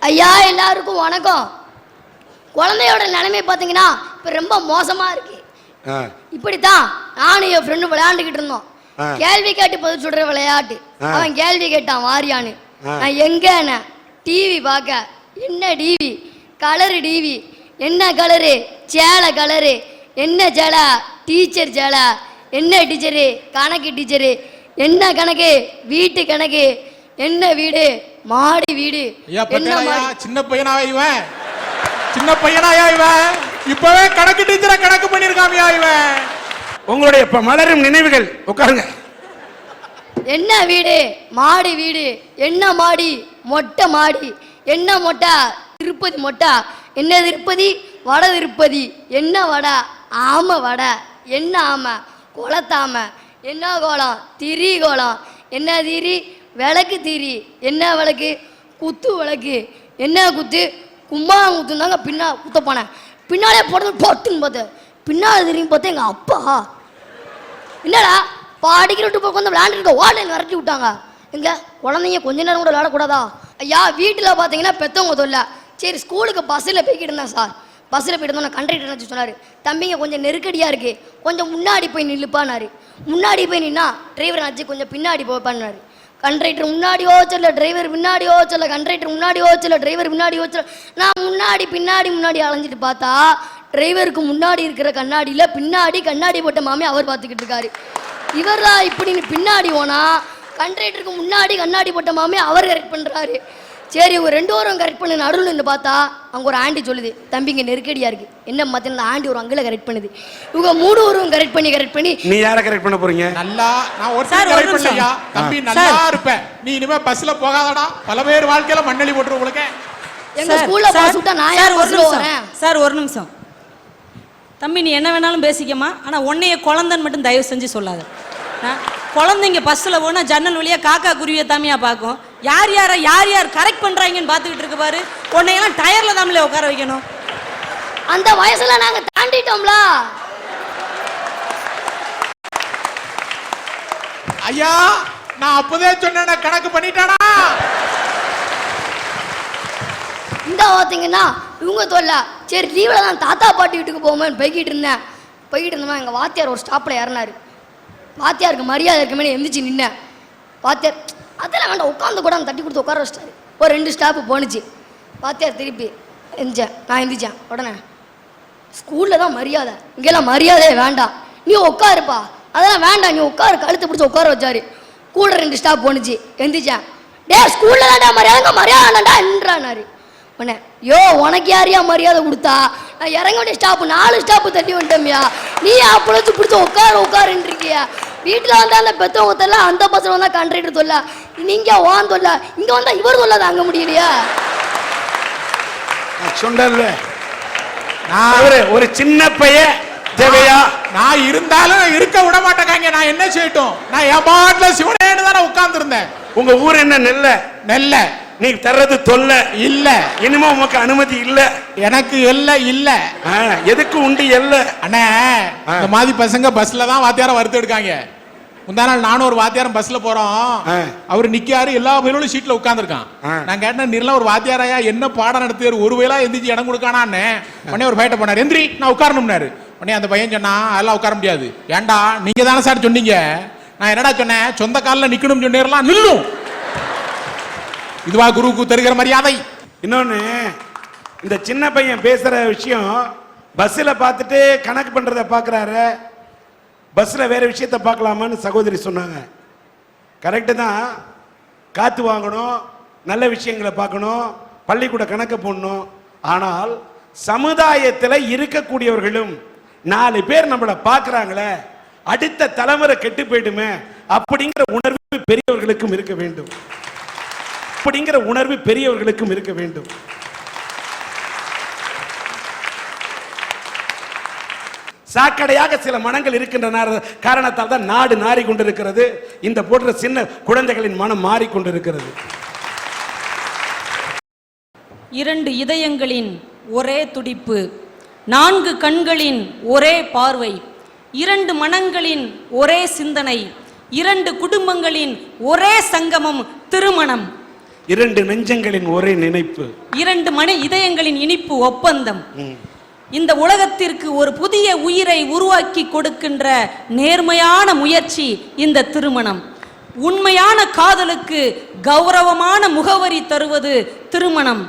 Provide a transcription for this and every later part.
ஐயா எல்லாருக்கும் வணக்கம். குழந்தையோட நிலைமை பார்த்தீங்கன்னா இப்போ ரொம்ப மோசமா இருக்கு. இப்படித்தான் நானும் என் ஃப்ரெண்டு விளையாண்டுக்கிட்டு இருந்தோம். கேள்வி கேட்டு பதில் சொல்ற விளையாட்டு. அவன் கேள்வி கேட்டான் வாரியான்னு. நான் எங்க டிவி பார்க்க. என்ன டிவி? Colour TV. என்ன கலரு? சேலை கலரு. என்ன சேலை? டீச்சர் சேலை. என்ன டீச்சரு? கணக்கு டீச்சரு. என்ன கணக்கு? வீட்டு கணக்கு. என்ன வீடு? மாடி வீடு. சின்ன பையனா இவன்? சின்ன பையனாயா இவன்? இப்பவே கணக்கு டீச்சரை கணக்கு பண்ணிருக்காமியா இவன்? உங்களுடைய மலரும் நினைவுகள். உட்காருங்க. என்ன வீடு? மாடி வீடு. என்ன மாடி? மொட்டை மாடி. என்ன மொட்டை? திருப்பதி மொட்டை. என்ன திருப்பதி? வட திருப்பதி. என்ன வடை? ஆமை வடை. என்ன ஆமை? குளத்தாமை. என்ன கோலம்? திரி கோலம். என்ன திரி? விளக்கு திரி. என்ன விளக்கு? குத்து விளக்கு. என்ன குத்து? கும்பாங்குத்து தாங்க. பின்னா குத்த போனேன். பின்னாலே போடுறது போட்டுன்னு பார்த்தேன். பின்னால் திரும்பி பார்த்தேன் எங்கள் அப்பா. என்னடா பாடிக்கிற விட்டு போய் வந்து விளையாண்டுருக்க ஓடல விரட்டி விட்டாங்க. எங்க குழந்தைங்க கொஞ்ச நேரம் கூட விளையாடக்கூடாதா? ஐயா வீட்டில் பார்த்தீங்கன்னா பெற்றவங்க தொல்லை. சரி ஸ்கூலுக்கு பஸ்ஸில் போய்கிட்டு இருந்தேன் சார். பஸ்ஸில் போய்ட்டு இருந்தோம். கண்டக்டர் என்ன சொன்னார், தம்பிங்க கொஞ்சம் நெருக்கடியாக இருக்குது, கொஞ்சம் முன்னாடி போய் நில்லுப்பான்னாரு. முன்னாடி போய் நின்னா டிரைவர் ஆச்சு கொஞ்சம் பின்னாடி போய்ப்பான்னாரு. கண்டக்டர் முன்னாடி ஓச்சல, டிரைவர் பின்னாடி ஓச்சல. கண்டக்டர் முன்னாடி ஓச்சல, டிரைவர் பின்னாடி ஓச்சல. நான் முன்னாடி பின்னாடி அலைஞ்சிட்டு பார்த்தா டிரைவருக்கு முன்னாடி இருக்கிற கண்ணாடியில் பின்னாடி கண்ணாடி போட்ட மாமே அவர் பார்த்துக்கிட்டு இருக்காரு. இவர்தான் இப்படின்னு பின்னாடி போனா கண்டக்டருக்கு முன்னாடி கண்ணாடி போட்ட மாமே அவர் கரெக்ட் பண்ணுறாரு. சரி ஒரு 2 வாரம் கரெக்ட் பண்ணு நடுவில் இருந்து பார்த்தா அங்கே ஒரு ஆண்டி சொல்லுது, தம்பிங்க நெருக்கடியாக இருக்குது. என்ன மத்தியான அந்த ஆண்டி ஒரு அங்கில கரெக்ட் பண்ணுது. இவங்க 3 வாரம் கரெக்ட் பண்ணி நீ யாரை கரெக்ட் பண்ண போறீங்க? நல்லா நான் ஒரு கரெக்ட் பண்ணலையா தம்பி, நல்லா இருப்பேன் நீ. இனிமே பஸ்ல போகாதடா, பல பேர் வாழ்க்கையில மண்ணெளி போட்டுரும் உங்களுக்கு. எங்க ஸ்கூல்ல பாஸ் விட்டா நான் யார் பஸ்ல வரேன்? சார் ஒரு நிமிஷம் தம்பி, நீ என்ன வேணாலும் பேசிக்கமா, ஆனால் உன்னைய குழந்தைன்னு மட்டும் தயவு செஞ்சு சொல்லாத. குழந்தைங்க பஸ்ஸில் போனால் ஜன்னல் வழியாக காக்கா குருவியை தாமியாக பார்க்கும். யார் யார் கரெக்ட் பண்ணுறாங்கன்னு பார்த்துக்கிட்டு இருக்கு பாரு. உன்னையெல்லாம் டயரில் தாமலே உட்கார வைக்கணும். அந்த வயசுல நாங்கள் தாண்டிட்டோம்ல. ஐயா நான் அப்போதே சொன்னேன், கணக்கு பண்ணிட்டானா? இந்த பார்த்தீங்கன்னா இவங்க தொல்லை. சரி லீவில் தான் தாத்தா பாட்டி வீட்டுக்கு போகும்போது போய்கிட்டு இருந்தோமா எங்கள் வாத்தியார் ஒரு ஸ்டாப்பில் இறனாரு. வாத்தியாருக்கு மரியாதை இருக்குமே எந்திரிச்சு நின்னேன். வாத்தியார் அதெல்லாம் வேண்டாம் உட்காந்து கூட தட்டி கொடுத்து உட்கார வச்சிட்டாரு. ஒரு 2 ஸ்டாப்பு போணுச்சு. வாத்தியார் திருப்பி நான் எந்திரிச்சேன். உடனே ஸ்கூலில் தான் மரியாதை, இங்கெல்லாம் மரியாதையே வேண்டாம், நீ உட்காருப்பா. அதெல்லாம் வேண்டாம் நீ உட்காரு, கழுத்தை பிடிச்சி உட்கார வச்சாரு. கூட 2 ஸ்டாப் போணுச்சு. எந்திரிச்சேன். டே ஸ்கூலில் தான்டா மரியாதை வேண்டாண்டா என்றானாரு. உடனே யோ உனக்கு யாரையா மரியாதை கொடுத்தா? நான் இறங்க வேண்டிய ஸ்டாப்பு 4 ஸ்டாப்பு தள்ளி வந்துட்டோம்யா, நீ அப்பொழுது பிடிச்சி உட்காருன்றிருக்கியா? வீட்டில் வந்தால் அந்த பெற்றவங்க தொல்ல, அந்த பஸ்ஸில் வந்தால் கண்டக்டர் தொல்ல, நீங்கள் வான் தொல்ல, இங்கே வந்தால் இவர் தொல்ல தாங்க முடியலையா? சொன்னல நான் ஒரு சின்ன பையன் தேவையா? நான் இருந்தாலும் இருக்க விட மாட்டேங்க. நான் என்ன செய்யட்டும்? நான் என் பாட்டில் சிவனேன்னு தானே உட்கார்ந்து இருந்தேன். உங்க ஊர் என்ன? நெல்ல. நீ தர்றது தொல்ல இல்ல. இனிமே உனக்கு அனுமதி இல்ல. எனக்கு இல்ல. எதுக்கு உண்டு இல்ல? அண்ணே இந்த மாதிரி பசங்க பஸ்ல தான் வாத்தியார வறுத்து எடுக்காங்க. முந்தா நாள் நானும் ஒரு வாத்தியாரம் பஸ்ல போறோம். அவரு நிக்காரு, எல்லா பயிலும் சீட்ல உட்கார்ந்துருக்கான். நான் கேட்டேன், நீர்லாம் ஒரு வாத்தியாரையா என்ன பாடம் நடத்துவாரு, ஒரு வேளா எந்திரிச்சு இடம் கொடுக்கானான்னு. உடனே ஒரு பையட்ட போனார், எந்திரி நான் உட்காரணும்னாரு. உடனே அந்த பையன் சொன்னா அதெல்லாம் உட்கார முடியாது. ஏண்டா நீங்க தானே சார் சொன்னீங்க? நான் என்னடா சொன்னேன்? சொந்த காலில் நிக்கணும் சொன்னேன், நில்லும். இதுவா குருவுக்கு தருகிற மரியாதை? இன்னொன்னு, இந்த சின்ன பையன் பேசுற விஷயம் பஸ்ல பார்த்துட்டு கணக்கு பண்றத பாக்குறாரு, பஸ்ல வேற விஷயத்த பார்க்கலாமான்னு சகோதரி சொன்னாங்க. கரெக்டு தான். காத்து வாங்கணும், நல்ல விஷயங்களை பார்க்கணும், பள்ளிக்கூட கணக்கு போடணும். ஆனால் சமுதாயத்தில் இருக்கக்கூடியவர்களும் 4 பேர் நம்மளை பார்க்கறாங்களே, அடுத்த தலைமுறை கெட்டு போயிடுமே அப்படிங்கிற உணர்வு பெரியவர்களுக்கும் இருக்க வேண்டும். அப்படிங்கிற உணர்வு பெரியவர்களுக்கும் இருக்க வேண்டும். சாக்கடையாக சில மனங்கள் இருக்கின்றன. காரணத்தால் தான் நாடு நாறி கொண்டிருக்கிறது. இந்த போன்ற சின்ன குழந்தைகளின் மனம் மாறிக்கொண்டிருக்கிறது. 2 இதயங்களின் ஒரே துடிப்பு, 4 கண்களின் ஒரே பார்வை, 2 மனங்களின் ஒரே சிந்தனை, 2 குடும்பங்களின் ஒரே சங்கமம் திருமணம். இரண்டு நெஞ்சங்களின் ஒரே நினைப்பு, இரண்டு மன இதயங்களின் இனிப்பு ஒப்பந்தம். இந்த உலகத்திற்கு ஒரு புதிய உயிரை உருவாக்கி கொடுக்கின்ற நேர்மையான முயற்சி இந்த திருமணம். உண்மையான காதலுக்கு கௌரவமான முகவரி தருவது திருமணம்.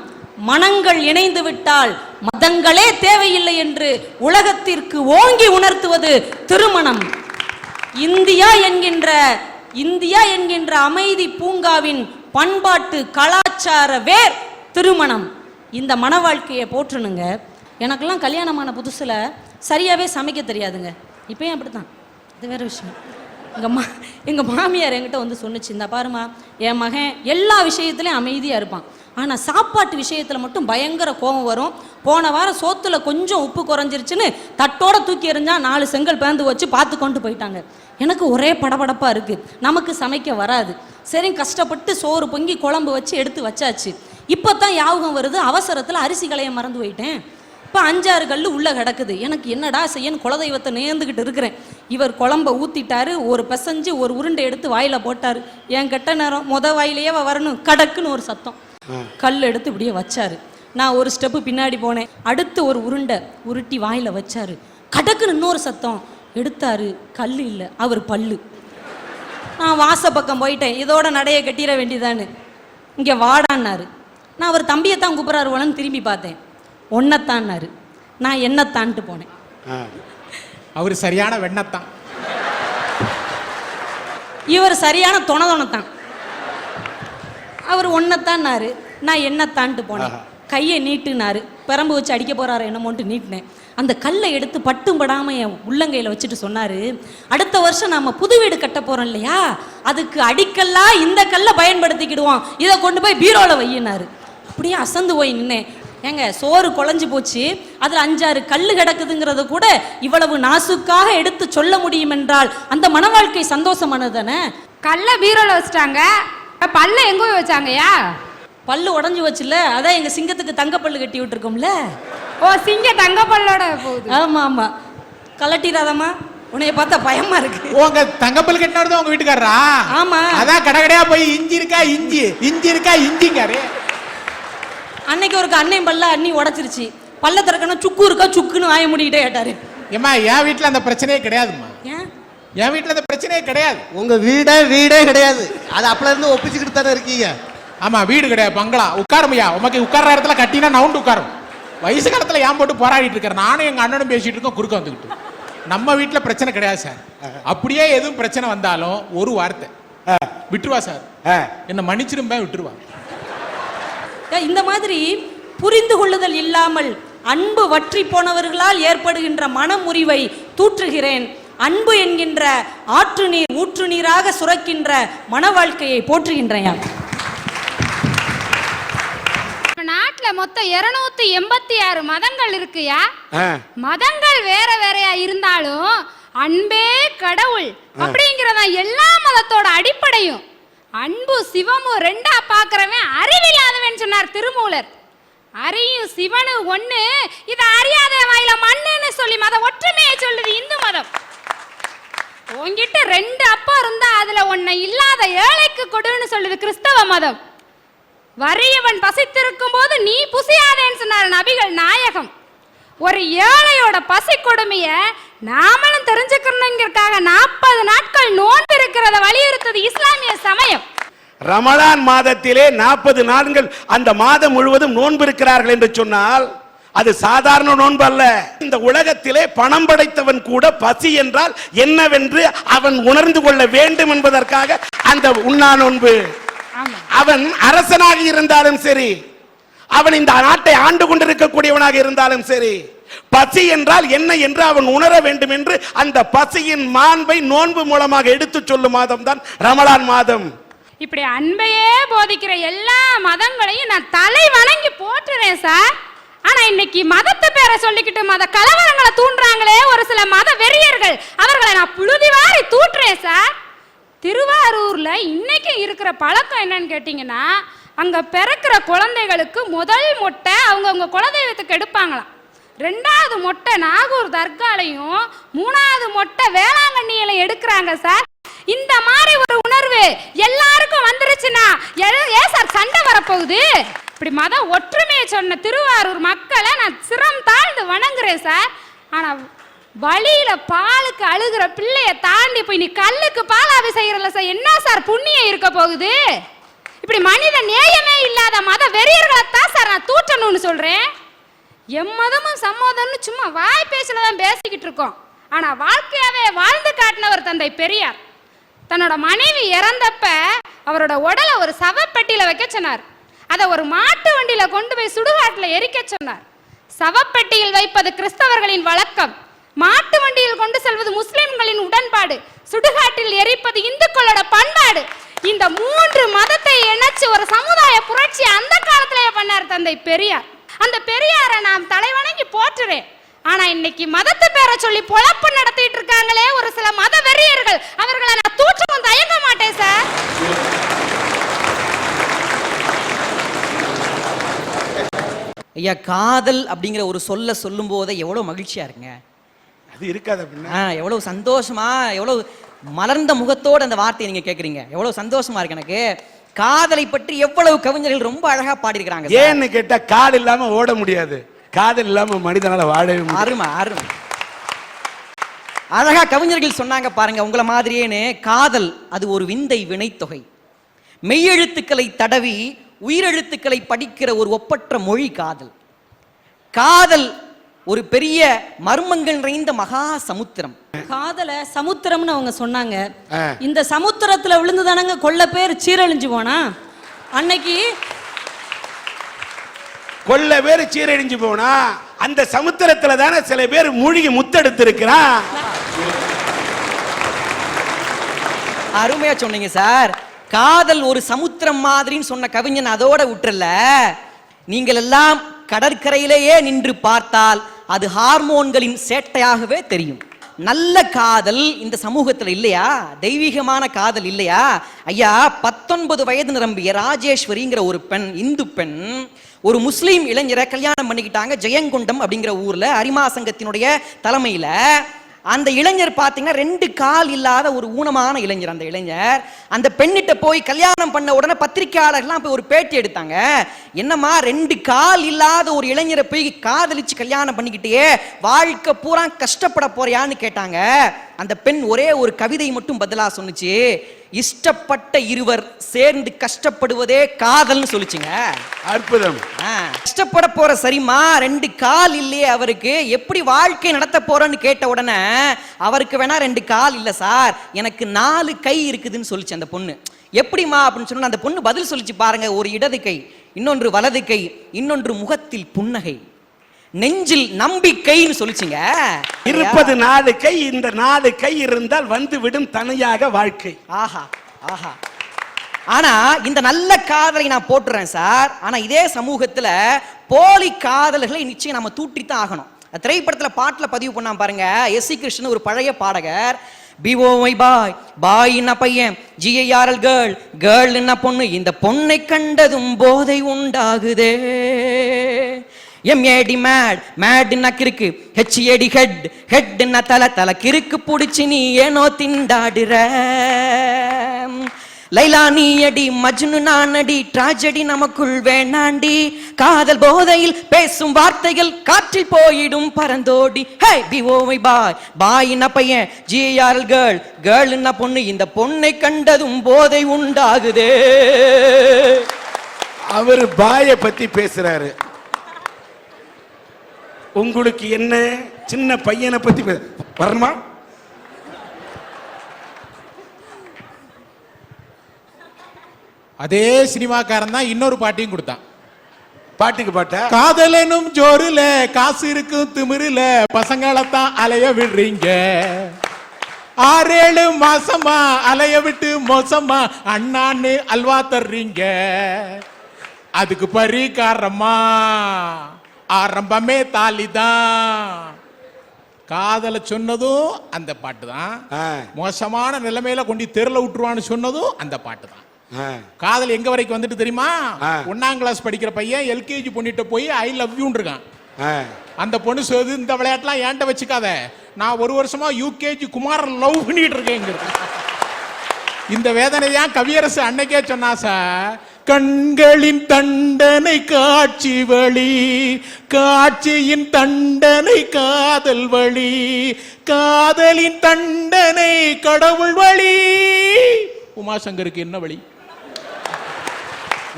மனங்கள் இணைந்து விட்டால் மதங்களே தேவையில்லை என்று உலகத்திற்கு ஓங்கி உணர்த்துவது திருமணம். இந்தியா என்கின்ற அமைதி பூங்காவின் பண்பாட்டு கலாச்சார வேர் திருமணம். இந்த மன வாழ்க்கையை போற்றணுங்க. எனக்கெல்லாம் கல்யாணமான புதுசுல சரியாவே சமைக்க தெரியாதுங்க. இப்பயும் அப்படித்தான், இது வேற விஷயம். எங்கள் மாமியார் என்கிட்ட வந்து சொன்னிச்சு, இந்த பாருமா, என் மகன் எல்லா விஷயத்துலையும் அமைதியாக இருப்பான், ஆனால் சாப்பாட்டு விஷயத்தில் மட்டும் பயங்கர கோபம் வரும். போன வாரம் சோத்துல கொஞ்சம் உப்பு குறைஞ்சிருச்சுன்னு தட்டோட தூக்கி எறிஞ்சா 4 செங்கல் பேந்து வச்சு பார்த்து கொண்டு போயிட்டாங்க. எனக்கு ஒரே படபடப்பாக இருக்குது, நமக்கு சமைக்க வராது. சரி, கஷ்டப்பட்டு சோறு பொங்கி குழம்பு வச்சு எடுத்து வச்சாச்சு. இப்போ தான் யாபகம் வருது, அவசரத்தில் அரிசி களைய மறந்து போயிட்டேன். இப்போ 5-6 கல் உள்ளே கிடக்குது. எனக்கு என்னடா செய்யன்னு குலதெய்வத்தை நேர்ந்துக்கிட்டு இருக்கிறேன். இவர் குழம்ப ஊற்றிட்டாரு, ஒரு பிசைஞ்சு ஒரு உருண்டை எடுத்து வாயில் போட்டார். என் கெட்ட நேரம் வாயிலேயே வரணும், கடக்குன்னு ஒரு சத்தம். கல் எடுத்து இப்படியே வச்சாரு. நான் ஒரு ஸ்டெப்பு பின்னாடி போனேன். அடுத்து ஒரு உருண்டை உருட்டி வாயில் வச்சாரு. கடக்குன்னு இன்னொரு சத்தம். எடுத்தாரு, கல் இல்லை, அவர் பல்லு. நான் வாச பக்கம் போயிட்டேன், இதோட நடைய கட்டிட வேண்டியதான்னு. இங்கே வாடான்னாரு. நான் அவர் தம்பியைத்தான் கூப்பிட்றாரு போலன்னு திரும்பி பார்த்தேன். ஒன்னத்தான்னாரு. நான் என்னத்தான்ட்டு போனேன். அவர் சரியான வெண்ணத்தான், இவர் சரியான தொணதான். அவர் ஒன்னத்தான்னாரு, நான் என்னத்தான்ட்டு போனேன். கையை நீட்டுனாரு. பெரம்பு வச்சு அடிக்க போறாரு என்னமோன்ட்டு நீட்டினேன். அந்த கல்லை எடுத்து பட்டும் படாமல் என் உள்ளங்கையில் வச்சுட்டு சொன்னார், அடுத்த வருஷம் நம்ம புது வீடு கட்ட போகிறோம் இல்லையா, அதுக்கு அடிக்கல்லாம் இந்த கல்லை பயன்படுத்திக்கிடுவோம், இதை கொண்டு போய் பீரோவில் வையினாரு. அப்படியே அசந்து போய் நின்னேன். ஏங்க, சோறு குழஞ்சி போச்சு, அதில் 5-6 கல் கிடக்குதுங்கிறத கூட இவ்வளவு நாசுக்காக எடுத்து சொல்ல முடியும் என்றால் அந்த மன வாழ்க்கை சந்தோஷமானது தானே. கல்லை பீரோவில் வச்சுட்டாங்க, பல்ல எங்கே போய் வச்சாங்கய்யா? பல்லு உடஞ்சி வச்சுல, அதான் எங்கள் சிங்கத்துக்கு தங்கப்பல்லு கட்டி விட்டுருக்கோம்ல. ஓ, சிங்க தங்கப்பல்லோட போகுது. ஆமா ஆமா, கலட்டிடாதம்மா, உன்னைய பார்த்தா பயமா இருக்கு. உங்க தங்கப்பல் கட்டினது உங்க வீட்டுக்காரரா? ஆமா, அதான் கடைக்கடையா போய் இஞ்சி இருக்கா இஞ்சி, இஞ்சி இருக்கா இஞ்சிங்காரு. அன்னைக்கு ஒரு அன்னையும் பல்ல அண்ணி உடைச்சிருச்சு. பல்ல திறக்கணும், சுக்கு இருக்கா சுக்குன்னு வாய முடிக்கிட்டே கேட்டாரு. ஏமா, என் வீட்டுல அந்த பிரச்சனையே கிடையாதுமா. என் வீட்டுல அந்த பிரச்சனையே கிடையாது. உங்க வீடே கிடையாது, அது அப்பல இருந்து ஒப்பிச்சுக்கிட்டு தானே இருக்கீங்க. ஆமா, வீடு கிடையாது, பங்களா. உட்காருமையா, உமக்கு உட்கார்ற இடத்துல கட்டினா நவுண்டு உட்காரும். வயசு காலத்துல ஏன் போட்டு போராடிட்டு இருக்காரு. நானும் எங்க அண்ணனும் பேசிட்டு இருக்கோம், குறுக்க வந்துக்கிட்டு. நம்ம வீட்டுல பிரச்சனை கிடையாது சார். அப்படியே எதுவும் பிரச்சனை வந்தாலும் ஒரு வார்த்தை, விட்டுருவா சார், என்ன மன்னிச்சிரும்பேன், விட்டுருவா. இந்த மாதிரி புரிந்து கொள்ளுதல் இல்லாமல் அன்பு வற்றி போனவர்களால் ஏற்படுகின்ற மனமுறிவை தூற்றுகிறேன். அன்பு என்கின்ற ஆற்று நீர் ஊற்று நீராக சுரக்கின்ற மன வாழ்க்கையை போற்றுகின்றேன். நாட்டுல மொத்தம் 286 மதங்கள் இருக்குயா. மதங்கள் வேற வேறையா இருந்தாலும் அன்பே கடவுள் அப்படிங்கிறதா எல்லா மதத்தோட அடிப்படையும். அன்பு சிவமும் ரெண்டா பாக்குறவன் அறிவில்லாதவன் சொன்னார் திருமூலர். அறியும் சிவனு ஒண்ணு, இத அறியாத வாயில மண்ணுன்னு சொல்லி மத ஒற்றுமையை சொல்லுது இந்து மதம். உன்கிட்ட 2 அப்பா இருந்தா அதுல ஒன்ன இல்லாத ஏழைக்கு கொடுன்னு சொல்லுது கிறிஸ்தவ மதம். வறியவன் பசித்திருக்கும் போது நீ புசியாதேன்னு சொன்னார் நபிகள் நாயகம். ஒரு ஏழையோட பசி கொடுமைய நாமளும் தெரிஞ்சுக்கணுங்கிறதுக்காக 40 நாட்கள் நோன்பு இருக்கிறத வலியுறுத்தது இஸ்லாமிய சமயம். ரமலான் மாதத்திலே 40 நாட்கள் அந்த மாதம் முழுவதும் நோன்பு இருக்கிறார்கள் என்று சொன்னால் அது சாதாரண நோன்பு அல்ல. இந்த உலகத்திலே பணம் படைத்தவன் கூட பசி என்றால் என்னவென்று அவன் உணர்ந்து கொள்ள வேண்டும் என்பதற்காக அந்த உண்ணா நோன்பு. அவன் அரசனாக இருந்தாலும் சரி, அவன் இந்த நாட்டை ஆண்டு கொண்டிருக்கக்கூடியவனாக இருந்தாலும் சரி, பசி என்றால் என்ன என்று அவன் உணர வேண்டும் என்று அந்த பசியின் மாண்பை நோன்பு மூலமாக எடுத்து சொல்லும் மாதம் தான் ரமலான் மாதம். இப்படி அன்பையே போதிக்கிற எல்லா மதங்களையும் நான் தலை வணங்கி போற்றுறேன் சார். ஆனா இன்னைக்கு மதத்தை பேரை சொல்லிக்கிட்டு மத கலவரங்களை தூண்டுறாங்களே ஒரு சில மத வெறியர்கள், அவர்களை நான் புழுதி வாரி தூற்றுறேன் சார். திருவாரூர்ல இன்னைக்கு இருக்கிற பழக்கம் என்னன்னு கேட்டீங்கன்னா, அங்க பிறக்கிற குழந்தைகளுக்கு முதல் மொட்டை அவங்கவுங்க குலதெய்வத்துக்கு எடுப்பாங்களாம். 2வது மொட்டை நாகூர் தர்காலையும் 3வது மொட்டை வேளாங்கண்ணியில எடுக்கிறாங்க சார். இந்த மாதிரி ஒரு உணர்வு உணர்வு எல்லாருக்கும் வந்துருச்சுன்னா ஏன் சார் சண்டை வரப்போகுது? இப்படி மத ஒற்றுமையை சொன்ன திருவாரூர் மக்களை நான் சிரம் தாழ்ந்து வணங்குறேன் சார். ஆனா வழியில பாலுக்கு அழுகிற பிள்ளைய தாண்டி போய் நீ கல்லுக்கு பாலாவி செய்யறல சார், என்ன சார் புண்ணியம் இருக்க போகுது? இப்படி மனித நேயமே இல்லாத மத வெறியர்களை தான் சார் நான் தூற்றணும்னு சொல்றேன். எம்மதமும் சம்மதம்னு சும்மா வாய் பேசலதான் பேசிக்கிட்டு இருக்கோம். ஆனா வாழ்க்கையாவே வாழ்ந்து காட்டினவர் தந்தை பெரியார். தன்னோட மனைவி இறந்தப்ப அவரோட உடலை ஒரு சவப்பெட்டியில வைக்க சொன்னார். அதை ஒரு மாட்டு வண்டியில கொண்டு போய் சுடுகாட்டுல எரிக்க சொன்னார். சவப்பெட்டியில் வைப்பது கிறிஸ்தவர்களின் வழக்கம், மாட்டு வண்டியில் கொண்டு செல்வது முஸ்லிம்களின் உடன்பாடு, சுடுகாட்டில் எரிப்பது இந்துக்களோட பண்பாடு. இந்த 3 மதத்தை இணைச்சு ஒரு சமுதாய புரட்சி அந்த காலத்திலேயே பண்ணார் தந்தை பெரியார். அந்த பெரியாரை நாம் தலைவணங்கி போற்றுறேன். ஆனா இன்னைக்கு மதத்தை பேரை சொல்லி பொழப்பு நடத்திட்டு இருக்காங்களே ஒரு சில மத வெறியர்கள், அவர்களை நான் தூற்றவும் தயங்க மாட்டேன் சார். ஐயா, காதல் அப்படிங்கிற ஒரு சொல்லும் போதே எவ்வளவு மகிழ்ச்சியா இருக்குங்க. அது இருக்காது அப்படின்னா எவ்வளவு சந்தோஷமா, எவ்வளவு மலர்ந்த முகத்தோடு அந்த வார்த்தையை நீங்க கேக்குறீங்க. எவ்வளவு சந்தோஷமா இருக்கு எனக்கு. காதலை பற்றி எவ்வளவு கவிஞர்கள் ரொம்ப அழகா பாடியிருக்கிறாங்க. ஏன்னு கேட்டா காதல் இல்லாம ஓட முடியாது, காதல் இல்லாம மனிதனால வாழவே முடியாது. அருமை அருமை. அழகா கவிஞர்கள் சொன்னாங்க பாருங்க, உங்களை மாதிரியேன்னு காதல் அது ஒரு விந்தை வினைத்தொகை. மெய்யெழுத்துக்களை தடவி உயிரெழுத்துக்களை படிக்கிற ஒரு ஒப்பற்ற மொழி காதல். காதல் ஒரு பெரிய மர்மங்கள் நிறைந்த மகா சமுத்திரம். காதல சமுத்திரம்னு அவங்க சொன்னாங்க. இந்த சமுத்திரத்துல விழுந்துதானங்க கொள்ள பேர் சீரழிஞ்சு போனா. அன்னைக்கு கொள்ள பேர் சீரழிஞ்சு போனா அந்த சமுத்திரத்துல தானே சில பேர் மூழ்கி முத்தெடுத்து இருக்கிறான். அருமையா சொன்னீங்க சார். காதல் ஒரு சமுத்திரம் மாதிரின்னு சொன்ன கவிஞன் அதோட விட்டுறல, நீங்கள் எல்லாம் கடற்கரையிலேயே நின்று பார்த்தால் அது ஹார்மோன்களின் சேட்டையாகவே தெரியும். நல்ல காதல் இந்த சமூகத்தில் இல்லையா? தெய்வீகமான காதல் இல்லையா? ஐயா, 19 வயது நிரம்பிய ராஜேஸ்வரிங்கிற ஒரு பெண், இந்து பெண், ஒரு முஸ்லீம் இளைஞரை கல்யாணம் பண்ணிக்கிட்டாங்க. ஜெயங்கொண்டம் அப்படிங்கிற ஊர்ல அரிமா சங்கத்தினுடைய தலைமையில. அந்த இளைஞர் பார்த்தீங்கன்னா 2 கால் இல்லாத ஒரு ஊனமான இளைஞர். அந்த இளைஞர் அந்த பெண்ணிட்ட போய் கல்யாணம் பண்ண உடனே பத்திரிகையாளர்கள்லாம் போய் ஒரு பேட்டி எடுத்தாங்க. என்னம்மா 2 கால் இல்லாத ஒரு இளைஞரை போய் காதலிச்சு கல்யாணம் பண்ணிக்கிட்டே வாழ்க்கை பூரா கஷ்டப்பட போறியான்னு கேட்டாங்க. அந்த பெண் ஒரே ஒரு கவிதை மட்டும் பதிலா சொன்னுச்சு, இஷ்டப்பட்ட இருவர் சேர்ந்து கஷ்டப்படுவதே காதல்னு சொல்லிச்சுங்க. அற்புதம். கஷ்டப்பட போற சரிமா, 2 கால் இல்லையே அவருக்கு, எப்படி வாழ்க்கை நடத்த போறோன்னு கேட்ட உடனே அவருக்கு வேணா 2 கால் இல்ல சார், எனக்கு 4 கை இருக்குதுன்னு சொல்லிச்சு அந்த பொண்ணு. எப்படிமா அப்படின்னு சொன்னா அந்த பொண்ணு பதில் சொல்லிச்சு பாருங்க, ஒரு இடது கை, இன்னொன்று வலது கை, இன்னொன்று முகத்தில் புன்னகை, நெஞ்சில் நம்பிக்கைன்னு சொல்லிச்சுங்க. இருப்பது 4 கை, இந்த 4 கை இருந்தால் வந்து விடும் தனியாக வாழ்க்கை. ஆஹா ஆஹா. ஆனா இந்த நல்ல காதலை நான் போட்டுறேன் சார். ஆனா இதே சமூகத்துல போலி காதல்களை நிச்சயம் நம்ம தூட்டித்தான் ஆகணும். திரைப்படத்துல பாட்டுல பதிவு பண்ணா பாருங்க, எஸ்.சி. கிருஷ்ணன் ஒரு பழைய பாடகர், பிஓஐ பாய், பாய் என்ன பையன், ஜிஐஆர்எல் கேர்ள், கேர்ள் என்ன பொண்ணு, இந்த பொண்ணை கண்டதும் போதை உண்டாகுதே, எம்ஏடி மேட், மேட்னா கிறுக்கு, ஹெச்ஏடி ஹெட், ஹெட்னா தலை, தலை கிறுக்கு புடிச்சு நீ ஏனோ திண்டாடுற, லைலா நீ அடி, மஜ்னு நான் அடி, ட்ராஜடி நமக்குள் வேணாண்டி, காதல் போதையில் பேசும் வார்த்தைகள் காற்றில் போயிடும் பறந்தோடி, ஹே பிஓஐ பாய், பாய் என்ன பையன், ஜிஆர்எல் கேர்ள், கேர்ள் என்ன பொண்ணு, இந்த பொண்ணை கண்டதும் போதை உண்டாகுதே. அவர் பாயை பத்தி பேசுறாரு, உங்களுக்கு என்ன சின்ன பையனை பத்தி வரணுமா? அதே சினிமாக்காரன் தான் இன்னொரு பாட்டையும் கொடுத்தான். பாட்டுக்கு பாட்டா, காதலனும் ஜோருல காசு இருக்கும் திமிருல பசங்களைத்தான் அலைய விடுறீங்க, 6-7 மாசமா அலைய விட்டு மோசமா அண்ணான்னு அல்வா தர்றீங்க, அதுக்கு பரிகாரமா ஆரம்பமே தாலிதான். காதல சொன்னதும் அந்த பாட்டு தான், மோசமான நிலைமையில கொண்டு தெருல விட்டுருவான்னு சொன்னதும் அந்த பாட்டு தான். காதல் எங்க வரைக்கும் வந்துட்டு தெரியுமா? 1ஆம் கிளாஸ் படிக்கிற பையன் எல்கேஜி பொண்ணிட்ட போய் ஐ லவ் யூன்னு இருக்கான். அந்த பொண்ணு சொல்லுது, இந்த விளையாட்டுலாம் ஏன்ட்ட வச்சுக்காத, நான் 1 வருஷமா யூகேஜி குமார லவ் பண்ணிட்டு இருக்கேன். இந்த வேதனையா கவியரசு அன்னைக்கே சொன்னா சார். கண்களின் தண்டனை காட்சி வழி, காட்சியின் தண்டனை காதல் வழி, காதலின் தண்டனை கடவுள் வழி. உமாசங்கருக்கு என்ன வழி?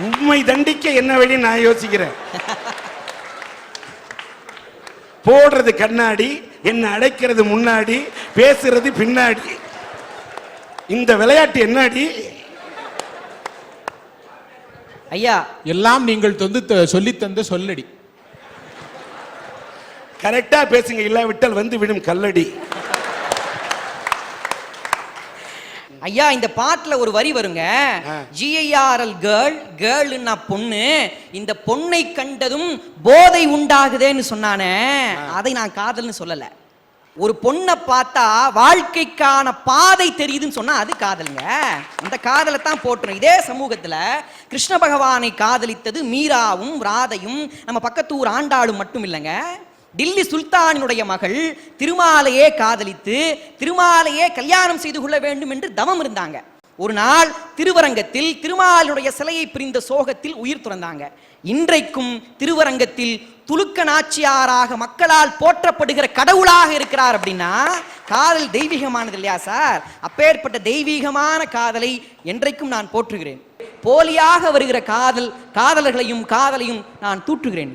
உண்மை தண்டிக்க என்ன வழி நான் யோசிக்கிறேன். போடுறது கண்ணாடி, என்ன அடைக்கிறது முன்னாடி, பேசுறது பின்னாடி. இந்த விளையாட்டு என்னடி? ஐயா, எல்லாம் நீங்கள் சொல்லி தந்த சொல்லடி. கரெக்டா பேசுங்க, இல்லாவிட்டால் வந்து விடும் கல்லடி. ஐயா, இந்த பாட்டுல ஒரு வரி வருங்க. GIRL கேர்ள், கேர்ள்னா பொண்ணு, இந்த பொண்ணை கண்டதும் போதை உண்டாகுதேன்னு சொன்னானே, அதை நான் காதல்னு சொல்லல. ஒரு பொண்ணை பார்த்தா வாழ்க்கைக்கான பாதை தெரியுதுன்னு சொன்னா அது காதலுங்க. அந்த காதலை தான் போட்டுரும். இதே சமூகத்துல கிருஷ்ண பகவானை காதலித்தது மீராவும் ராதையும் நம்ம பக்கத்தூர் ஆண்டாளும் மட்டும் இல்லைங்க. டில்லி சுல்தானினுடைய மகள் திருமாலையே காதலித்து திருமாலையே கல்யாணம் செய்து கொள்ள வேண்டும் என்று தவம் இருந்தாங்க. ஒரு நாள் திருவரங்கத்தில் திருமாலுடைய சிலையை பிரிந்த சோகத்தில் உயிர் துறந்தாங்க. இன்றைக்கும் திருவரங்கத்தில் துலுக்க நாச்சியாராக மக்களால் போற்றப்படுகிற கடவுளாக இருக்கிறார். அப்படின்னா காதல் தெய்வீகமானது இல்லையா சார்? அப்பேற்பட்ட தெய்வீகமான காதலை என்றைக்கும் நான் போற்றுகிறேன். போலியாக வருகிற காதலர்களையும் காதலையும் நான் தூற்றுகிறேன்.